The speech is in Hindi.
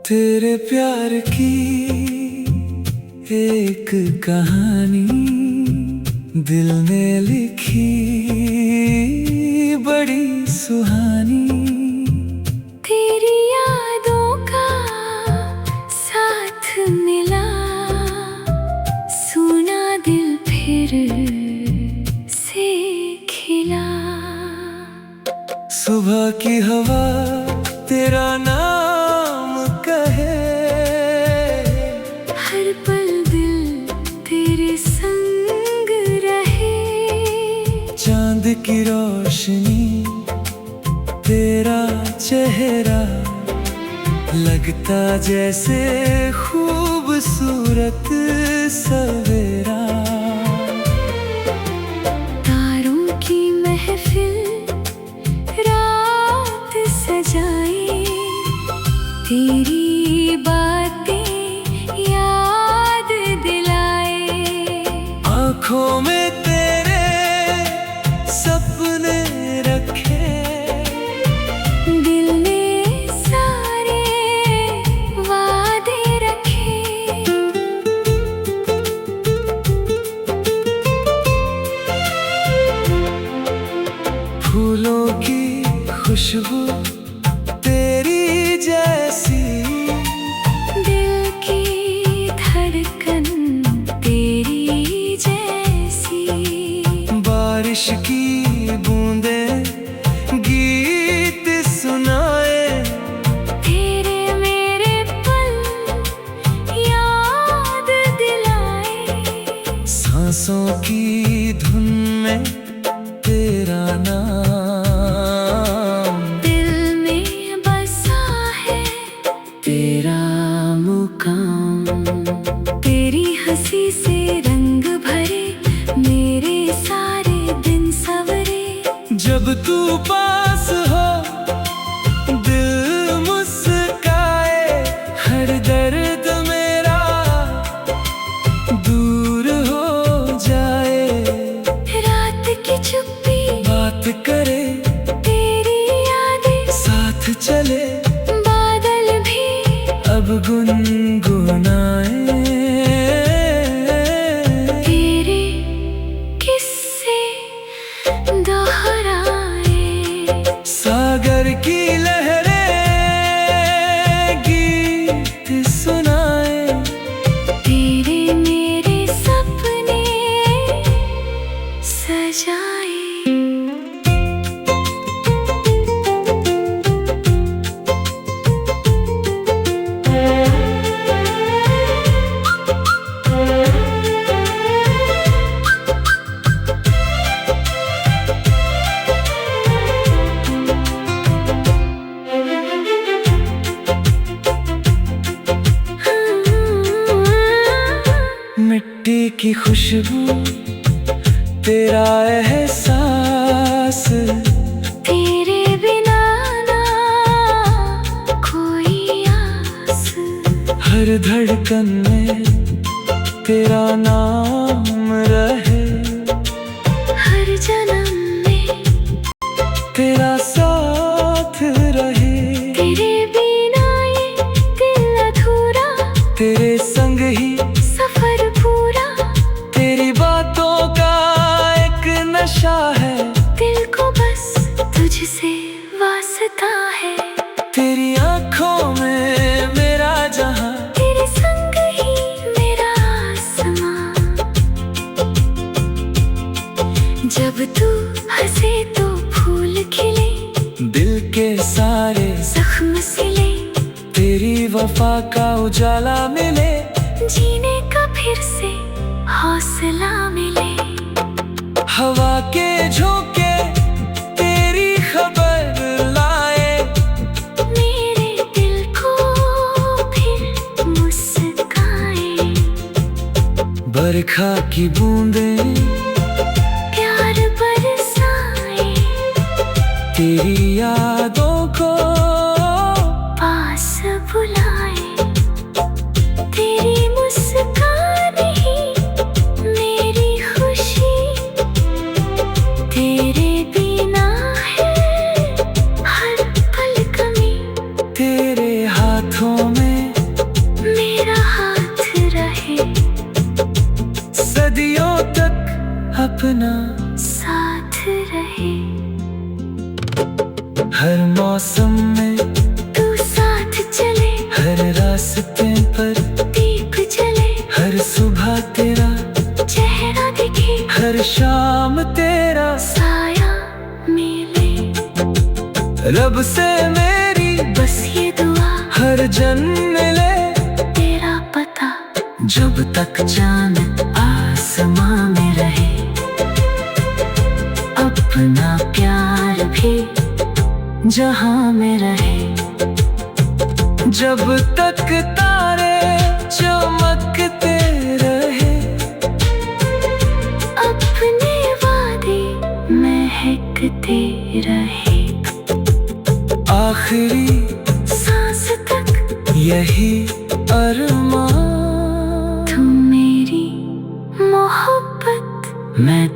तेरे प्यार की एक कहानी दिल ने लिखी, बड़ी सुहानी। तेरी यादों का साथ मिला, सुना दिल फिर से खिला। सुबह की हवा तेरा नाम कहे, हर पल दिल तेरे संग रहे। चांद की रोशनी तेरा चेहरा लगता जैसे खूबसूरत सवेरा। तारों की महफिल रात सजाए, तेरी बातें याद दिलाए। आँखों में तेरे सपने रखे, दिल ने सारे वादे रखे। फूलों की खुशबू तेरी जैसी, दिल की धड़कन तेरी जैसी। बारिश की बूंदें गीत सुनाए, तेरे मेरे पल याद दिलाए। सांसों की धुन में तेरा नाम, दिल में बसा है तेरा मुकाम। तेरी हंसी से रंग भरे, मेरे सारे दिन सवरे। जब तू पास हो दिल मुस्काए, हर दर्द मेरा दूर हो जाए। रात की चुप्पी बात करे, तेरी यादें साथ चले, बादल भी अब गुनगुनाए। तेरे किस्से दोहराए। सागर की लहरें गीत सुनाए, तेरे मेरे सपने सजाए। मिट्टी की खुशबू तेरा एहसास, तेरे बिना ना कोई आस। हर धड़कन में तेरा नाम रहे, हर जन्म में तेरा साथ रहे। तेरे बिना ये दिल अधूरा, तेरे संग ही सफर पूरा। तेरी बातों का एक नशा है, दिल को बस तुझसे वास्ता है। तेरी आँखों में मेरा जहां, तेरे संग ही मेरा आसमां। जब तू हंसे तो फूल खिले, दिल के सारे जख्म सिले। तेरी वफा का उजाला मिले, जीने का फिर से हौसला मिले। हवा के झोंके तेरी खबर लाए, मेरे दिल को फिर मुस्काए। बरखा की बूंदें प्यार बरसाए, तेरी यादों को पास बुलाए। तेरी मुस्कान ही मेरी खुशी, तेरे बिना है हर पल कमी। तेरे हाथों में अपना साथ रहे। हर मौसम में तू साथ चले, हर रास्ते पर दीप जले। हर सुबह तेरा चेहरा दिखे, हर शाम तेरा साया मिले। रब से मेरी बस ये दुआ, हर जन्म मिले तेरा पता। जब तक चांद आसमां में रहे, अपना प्यार भी जहां में रहे। जब तक तारे चमकते रहे, अपने वादे महकते रहे। आखिरी सांस तक यही अरमान। तू मेरी मोहब्बत, मैं